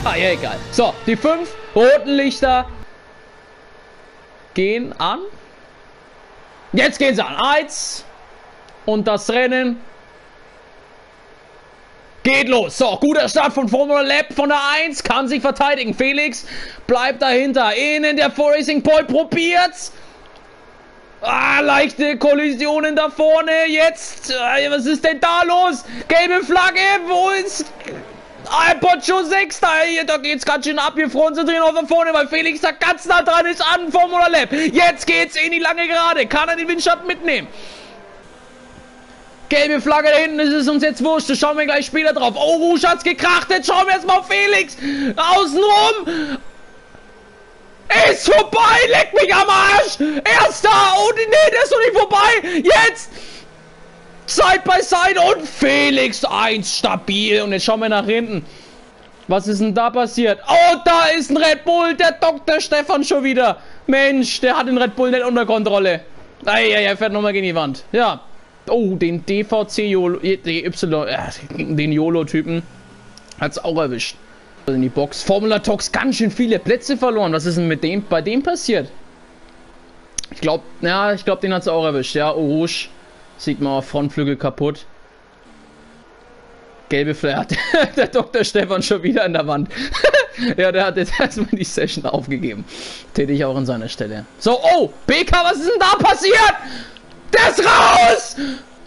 Ah, ja, egal. So, die 5 roten Lichter gehen an. Jetzt gehen sie an. 1. Und das Rennen geht los. So, guter Start von Formula Lab von der 1. Kann sich verteidigen. Felix bleibt dahinter. Innen der Racing Point probiert's. Ah, leichte Kollisionen da vorne. Jetzt. Was ist denn da los? Gelbe Flagge. Wo ist... Pocho 6. Da geht's ganz schön ab. Wir konzentrieren auf da vorne, weil Felix da ganz nah dran ist an Formula Lab. Jetzt geht's in die lange Gerade. Kann er den Windschatten mitnehmen? Gelbe Flagge da hinten, ist es uns jetzt wurscht. Das schauen wir gleich später drauf. Oh, Rouge hat's gekracht. Jetzt schauen wir erstmal auf Felix. Außenrum. Ist vorbei. Leck mich am Arsch. Erster. Oh, nee, der ist noch nicht vorbei. Jetzt. Side by Side und Felix 1 stabil. Und jetzt schauen wir nach hinten. Was ist denn da passiert? Oh, da ist ein Red Bull. Der Dr. Stefan schon wieder. Mensch, der hat den Red Bull nicht unter Kontrolle. Er fährt nochmal gegen die Wand. Ja. Oh, den DVC YOLO, den YOLO-Typen hat's auch erwischt. In die Box. Formula Tox ganz schön viele Plätze verloren. Was ist denn mit dem, bei dem passiert? Ich glaube, den hat's auch erwischt. Ja, Rouge. Sieht man auf Frontflügel kaputt. Gelbe Flare. Der Dr. Stefan schon wieder an der Wand. Ja, der hat jetzt erstmal die Session aufgegeben. Täte ich auch an seiner Stelle. So, oh, BK, was ist denn da passiert? Der ist raus!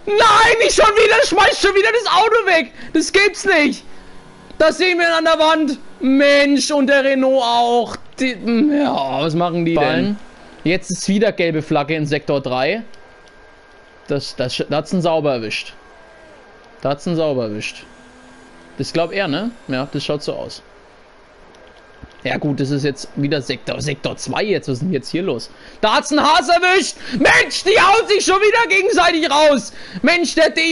Nein, nicht schon wieder! Schmeißt schon wieder das Auto weg! Das gibt's nicht! Das sehen wir an der Wand! Mensch, und der Renault auch! Ja, was machen die denn? Jetzt ist wieder gelbe Flagge in Sektor 3. Da hat's einen sauber erwischt. Das glaubt er, ne? Ja, das schaut so aus. Ja gut, das ist jetzt wieder Sektor 2 jetzt. Was ist denn jetzt hier los? Da hat's einen Haas erwischt! Mensch, die hauen sich schon wieder gegenseitig raus! Mensch, der der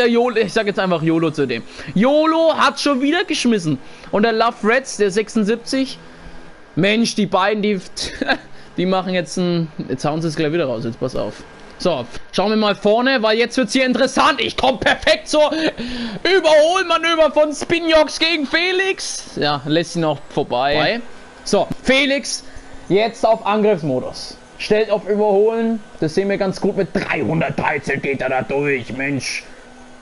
YOLO, ich sag jetzt einfach YOLO zu dem. YOLO hat schon wieder geschmissen. Und der Love Reds, der 76. Mensch, die beiden, die machen jetzt jetzt hauen sie es gleich wieder raus, jetzt pass auf. So, schauen wir mal vorne, weil jetzt wird's hier interessant. Ich komme perfekt zur Überholmanöver von Spinjox gegen Felix. Ja, lässt ihn noch vorbei. So, Felix jetzt auf Angriffsmodus. Stellt auf Überholen. Das sehen wir ganz gut. Mit 313 geht er da durch, Mensch.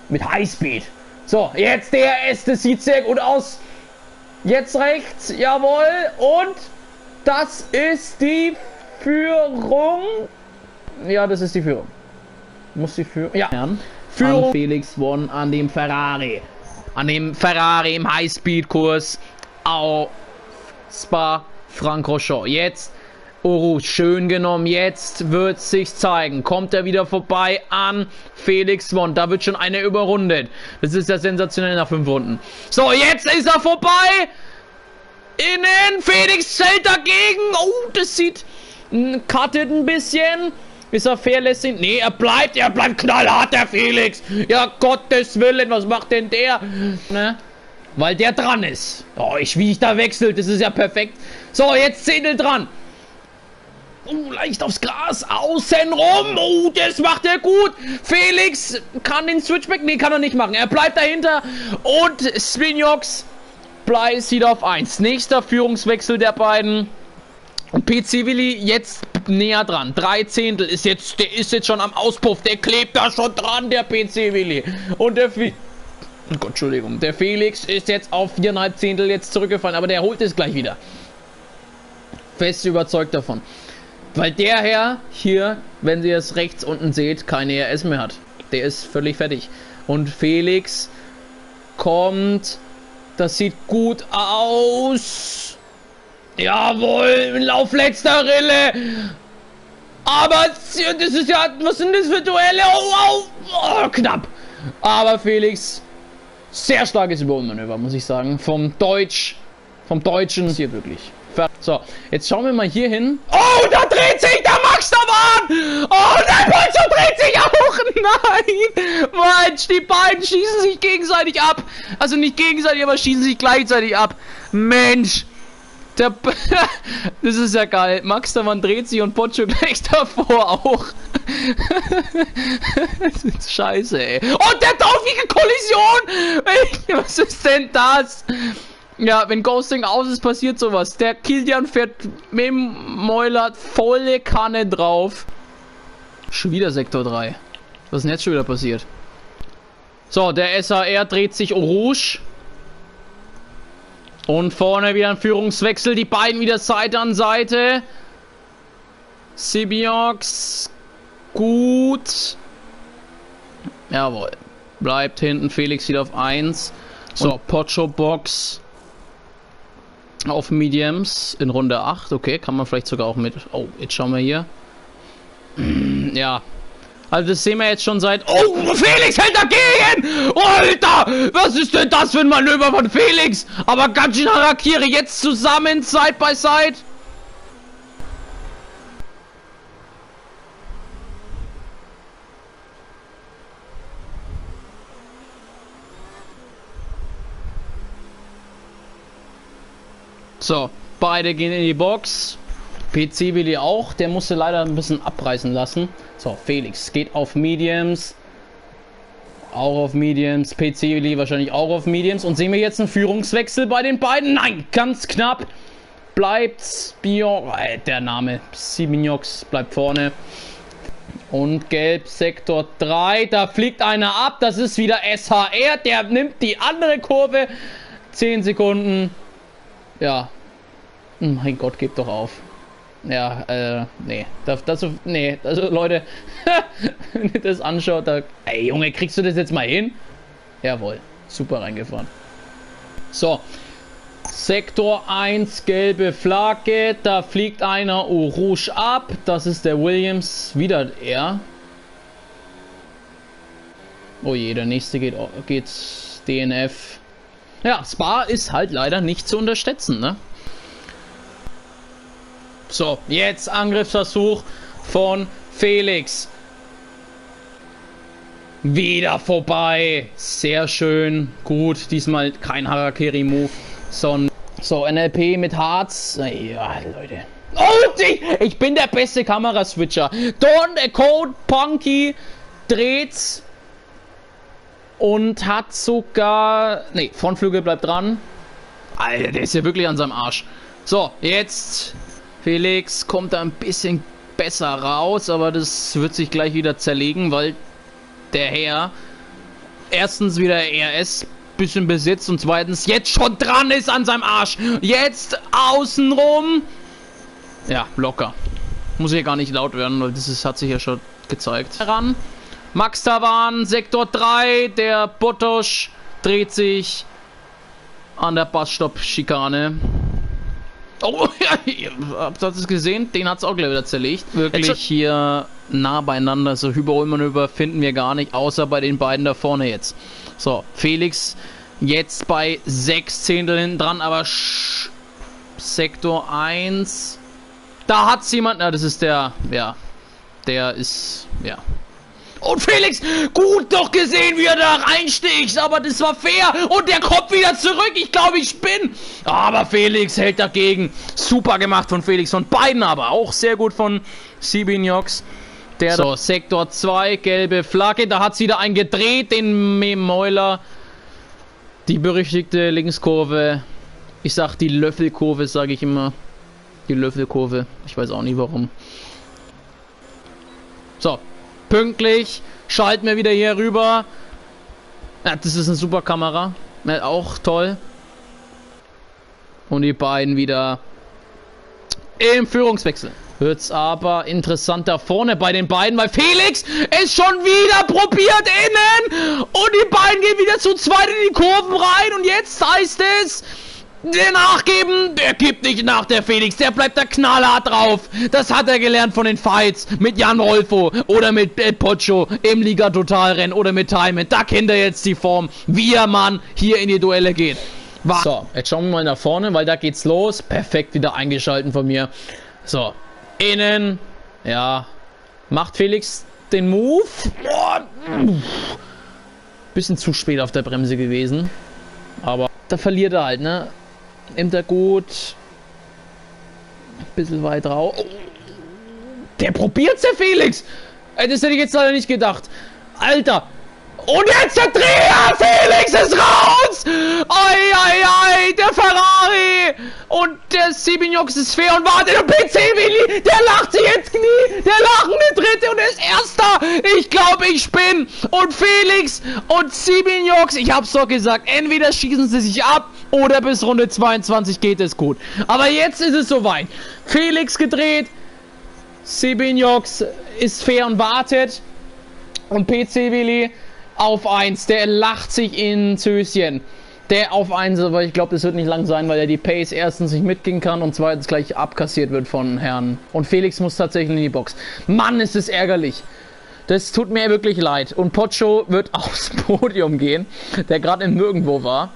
Mit Highspeed. So, jetzt DRS. Das sieht sehr gut aus. Jetzt rechts. Jawohl. Und das ist die Führung. Ja, das ist die Führung. Muss die Führung. Ja. Führung. An Felix One an dem Ferrari. An dem Ferrari im Highspeed-Kurs. Auf Spa Francorchamps. Jetzt. Rouge schön genommen. Jetzt wird es sich zeigen. Kommt er wieder vorbei an Felix One. Da wird schon einer überrundet. Das ist ja sensationell nach 5 Runden. So, jetzt ist er vorbei. Innen. Felix zählt dagegen. Oh, das sieht cuttet ein bisschen. Ist er fairlässig? Nee, er bleibt knallhart, der Felix. Ja, Gottes Willen, was macht denn der? Ne? Weil der dran ist. Oh, wie ich da wechselt, das ist ja perfekt. So, jetzt Zehntel dran. Oh, leicht aufs Gras. Außen rum. Oh, das macht er gut. Felix kann den Switchback. Nee, kann er nicht machen. Er bleibt dahinter. Und Spinjox bleibt wieder auf 1. Nächster Führungswechsel der beiden. Und PC Willi jetzt näher dran. 3 Zehntel ist jetzt, der ist jetzt schon am Auspuff. Der klebt da schon dran, der PC Willi. Und der Entschuldigung. Der Felix ist jetzt auf 4,5 Zehntel jetzt zurückgefallen. Aber der holt es gleich wieder. Fest überzeugt davon. Weil der Herr hier, wenn ihr es rechts unten seht, keine ERS mehr hat. Der ist völlig fertig. Und Felix kommt. Das sieht gut aus. Jawohl, Lauf letzter Rille. Aber das ist ja, was sind das für Duelle? Oh, knapp. Aber Felix, sehr starkes Überholmanöver, muss ich sagen. Vom Deutschen hier wirklich. So, jetzt schauen wir mal hier hin. Oh, da dreht sich der Max da an. Oh, der Poncho dreht sich auch. Nein. Mensch, die beiden schießen sich gegenseitig ab. Also nicht gegenseitig, aber schießen sich gleichzeitig ab. Mensch. Das ist ja geil. Max da dreht sich und Poncho gleich davor auch. Das ist scheiße, ey. Und der taufige Kollision! Was ist denn das? Ja, wenn Ghosting aus ist, passiert sowas. Der Kilian fährt mit dem Mäuler volle Kanne drauf. Schon wieder Sektor 3. Was ist denn jetzt schon wieder passiert? So, der SAR dreht sich Rouge. Und vorne wieder ein Führungswechsel. Die beiden wieder Seite an Seite. Sibiox. Gut. Jawohl. Bleibt hinten Felix wieder auf 1. So, Pocho Box. Auf Mediums in Runde 8. Okay, kann man vielleicht sogar auch mit... Oh, jetzt schauen wir hier. Ja. Also das sehen wir jetzt schon seit... Oh, Felix hält dagegen! Oh, Alter! Was ist denn das für ein Manöver von Felix? Aber ganz schön Harakiri. Jetzt zusammen, Side by Side. So, beide gehen in die Box. PC Willi auch, der musste leider ein bisschen abreißen lassen. So, Felix geht auf Mediums. Auch auf Mediums. PC Willi wahrscheinlich auch auf Mediums. Und sehen wir jetzt einen Führungswechsel bei den beiden? Nein, ganz knapp. Bleibt der Name. Sibiox bleibt vorne. Und Gelb Sektor 3. Da fliegt einer ab. Das ist wieder SHR. Der nimmt die andere Kurve. 10 Sekunden. Ja. Mein Gott, gebt doch auf. Ja, nee. Nee, also Leute, wenn ihr das anschaut, da... Ey, Junge, kriegst du das jetzt mal hin? Jawohl. Super reingefahren. So. Sektor 1, gelbe Flagge. Da fliegt einer Rouge ab. Das ist der Williams. Wieder er. Oh je, der nächste geht DNF. Ja, Spa ist halt leider nicht zu unterschätzen, ne? So, jetzt Angriffsversuch von Felix. Wieder vorbei. Sehr schön. Gut, diesmal kein Harakiri-Move, sondern... So, NLP mit Harz. Ja, Leute. Oh, ich bin der beste Kameraswitcher. Don, Code, Punky dreht's. Und hat sogar... Ne, Frontflügel bleibt dran. Alter, der ist ja wirklich an seinem Arsch. So, jetzt... Felix kommt da ein bisschen besser raus, aber das wird sich gleich wieder zerlegen, weil der Herr erstens wieder RS bisschen besitzt und zweitens jetzt schon dran ist an seinem Arsch. Jetzt außenrum. Ja, locker. Muss hier gar nicht laut werden, weil das hat sich ja schon gezeigt. Ran. Max Tavan, Sektor 3, der Botosch dreht sich an der Bassstopp-Schikane. Oh, ja, habt ihr das gesehen? Den hat es auch gleich wieder zerlegt. Wirklich hier nah beieinander, so Überholmanöver finden wir gar nicht, außer bei den beiden da vorne jetzt. So, Felix jetzt bei 6 Zehntel hinten dran, aber Sektor 1. Da hat's jemand, na, das ist der, ja, der ist, ja. Und Felix, gut doch gesehen, wie er da reinsticht, aber das war fair und der kommt wieder zurück, ich glaube, ich bin. Aber Felix hält dagegen, super gemacht von Felix, von beiden aber, auch sehr gut von Sibiox. Der so, Sektor 2, gelbe Flagge, da hat sie wieder einen gedreht, den Mäuler. Die berüchtigte Linkskurve, ich sag die Löffelkurve, sage ich immer. Die Löffelkurve, ich weiß auch nicht warum. So. Pünktlich, schalten wir wieder hier rüber. Ja, das ist eine super Kamera. Ja, auch toll. Und die beiden wieder im Führungswechsel. Wird's aber interessant da vorne bei den beiden, weil Felix ist schon wieder probiert innen. Und die beiden gehen wieder zu zweit in die Kurven rein. Und jetzt heißt es... Der nachgeben, der gibt nicht nach, der Felix, der bleibt da knallhart drauf. Das hat er gelernt von den Fights mit Jan Rolfo oder mit Pocho im Liga Total Rennen oder mit Timon. Da kennt er jetzt die Form, wie er Mann hier in die Duelle geht. So, jetzt schauen wir mal nach vorne, weil da geht's los. Perfekt wieder eingeschalten von mir. So, innen, ja, macht Felix den Move. Bisschen zu spät auf der Bremse gewesen, aber da verliert er halt, ne? Nimmt er gut. Ein bisschen weit raus. Oh. Der probiert's, der Felix! Das hätte ich jetzt leider nicht gedacht. Alter. Und jetzt der Dreher! Felix ist raus! Ei, ei, ei, der Ferrari! Und der Sibinjox ist fair und warte, der PC-Willi, der lacht sich ins Knie! Der lachende Dritte und ist Erster! Ich glaube, ich bin! Und Felix und Sibinjox, ich hab's doch gesagt, entweder schießen sie sich ab oder bis Runde 22 geht es gut. Aber jetzt ist es soweit. Felix gedreht, Sibinjox ist fair und wartet. Und PC-Willi auf 1, der lacht sich ins Höschen. Der auf 1, aber ich glaube, das wird nicht lang sein, weil er die Pace erstens nicht mitgehen kann und zweitens gleich abkassiert wird von Herrn. Und Felix muss tatsächlich in die Box. Mann, ist es ärgerlich. Das tut mir wirklich leid. Und Pocho wird aufs Podium gehen, der gerade im Nirgendwo war.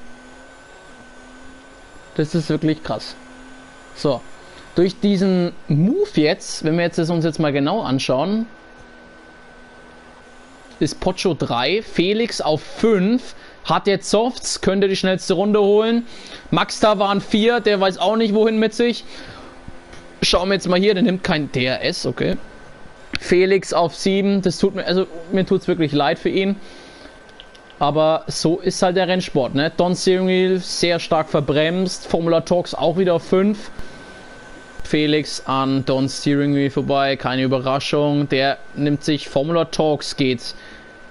Das ist wirklich krass. So. Durch diesen Move jetzt, wenn wir uns jetzt mal genau anschauen, ist Pocho 3, Felix auf 5, hat jetzt Softs, könnte die schnellste Runde holen. Max da waren 4, der weiß auch nicht wohin mit sich. Schauen wir jetzt mal hier, der nimmt kein DRS, okay. Felix auf 7, das tut mir, also mir tut es wirklich leid für ihn. Aber so ist halt der Rennsport, ne? Don Steering Wheel sehr stark verbremst, Formula Talks auch wieder auf 5. Felix an Don Steering Wheel vorbei, keine Überraschung. Der nimmt sich Formula Talks, geht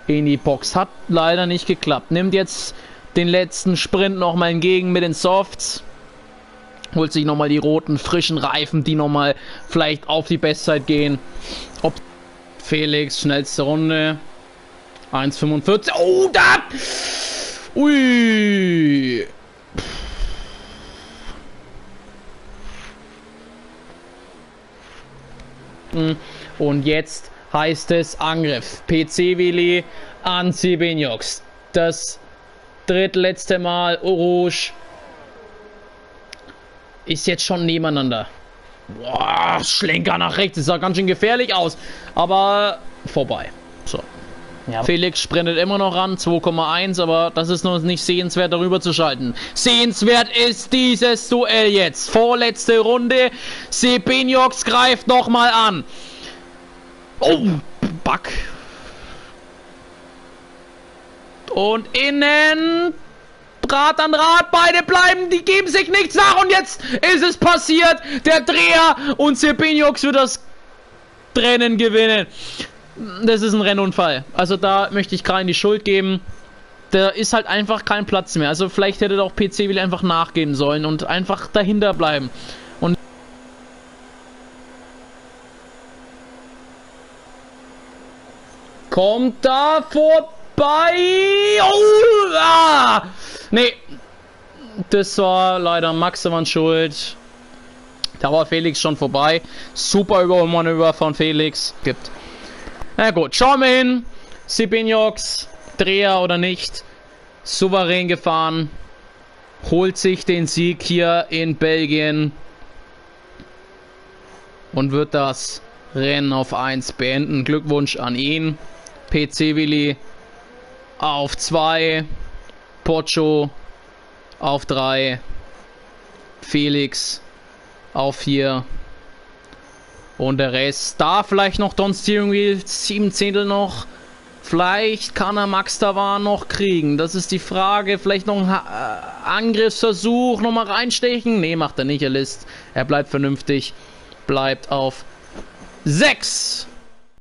in die Box. Hat leider nicht geklappt. Nimmt jetzt den letzten Sprint nochmal entgegen mit den Softs. Holt sich nochmal die roten, frischen Reifen, die nochmal vielleicht auf die Bestzeit gehen. Felix, schnellste Runde. 1,45. Oh, da! Ui! Und jetzt heißt es Angriff. PC-Willi an Sibinjox. Das drittletzte Mal Rouge ist jetzt schon nebeneinander. Boah, Schlenker nach rechts. Das sah ganz schön gefährlich aus. Aber vorbei. So. Ja. Felix sprintet immer noch ran, 2,1, aber das ist noch nicht sehenswert, darüber zu schalten. Sehenswert ist dieses Duell jetzt. Vorletzte Runde. Sibinjox greift nochmal an. Oh, Back. Und innen. Rad an Rad, beide bleiben, die geben sich nichts nach und jetzt ist es passiert. Der Dreher und Sibinjox wird das Rennen gewinnen. Das ist ein Rennunfall. Also da möchte ich Krain die Schuld geben. Da ist halt einfach kein Platz mehr. Also vielleicht hätte doch PC-Willi einfach nachgeben sollen und einfach dahinter bleiben. Und kommt da vorbei. Oh, ah. Nee. Das war leider Maxemann schuld. Da war Felix schon vorbei. Super Überholmanöver von Felix. Gibt. Na gut, schauen wir hin. Sibinjox, Dreher oder nicht, souverän gefahren, holt sich den Sieg hier in Belgien und wird das Rennen auf 1 beenden. Glückwunsch an ihn. PC-Willi auf 2, Pocho auf 3, Felix auf 4. Und der Rest, da vielleicht noch Don Steering Wheel, 7 Zehntel noch. Vielleicht kann er Max Tavan noch kriegen. Das ist die Frage. Vielleicht noch ein Angriffsversuch, nochmal reinstechen. Nee, macht er nicht, er lässt. Er bleibt vernünftig. Bleibt auf 6.